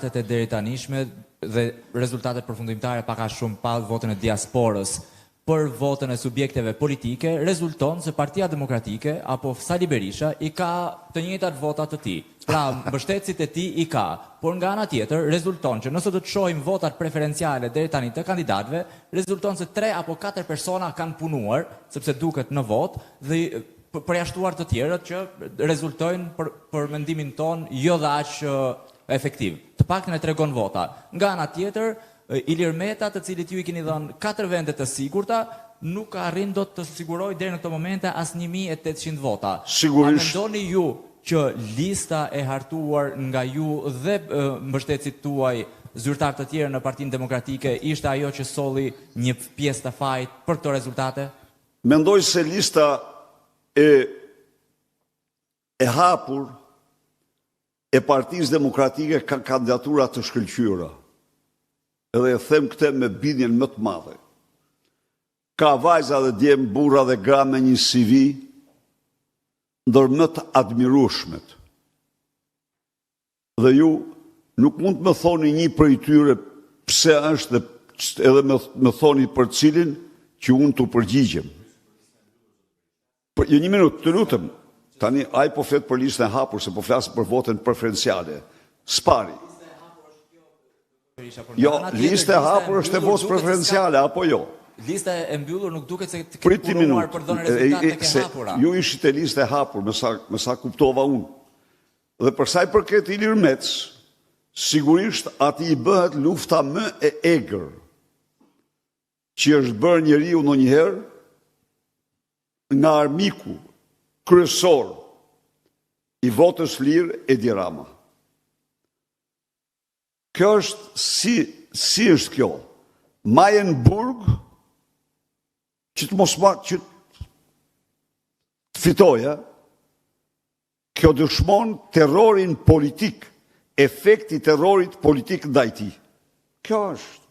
e deri tanishme dhe rezultatet përfundimtare pak a shumë pa votën e diasporës për votën e subjekteve politike, rezulton se Partia Demokratike apo Sali Berisha i ka të njëjtat votat të tij. Pra, mbështetësit e tij i ka, por nga ana tjetër rezulton që nëse do të shohim votat preferenciale deri tani të kandidatëve, rezulton se 3 apo 4 persona kanë punuar, sepse duket në vot dhe përjashtuar të tjerët që rezultojnë për mendimin ton jo dhe aq efektiv. Të paktën e tregon vota. Nga ana tjetër, Ilir Meta, të cilit ju i keni dhënë 4 vende të sigurta, nuk arrin dot të sigurojë deri në këtë moment as 1800 vota. Sigurisht. A mendoni ju që lista e hartuar nga ju dhe mbështetësit tuaj, zyrtar të tjerë në Partinë Demokratike, ishte ajo që solli një pjesë të fajit për këto rezultate? Mendoj se lista e hapur e Partisë Demokratike ka kandidatura të shkëlqyera. Edhe e them këtë me bindjen më të madhe. Ka vajza dhe djem, burra dhe gra me një CV ndër më të admirueshmet. Dhe ju nuk mund të më thoni një prej tyre pse është dhe edhe më thoni për cilin që unë të përgjigjem. Një minutë, të lutem. Tani, ai po flet për listën e hapur, se po flasë për votën preferenciale. Spari. Jo, lista e hapur është e votë preferenciale, apo jo? Lista e mbyllur nuk duket se të këtë punuar për dhënë rezultate të ke hapura. Ju ishit e lista e hapur, me sa kuptova unë. Dhe përsa i përket Ilir Mec, sigurisht ati i bëhet lufta më e egër që është bërë njeriu ndonjëherë nga armiku kryesor i votës lirë Edi Rama. Kjo është, si është kjo? Majenburg, që të mos marë, që të fitoja, kjo dëshmon terrorin politik, efekti terrorit politik ndaj tij. Kjo është.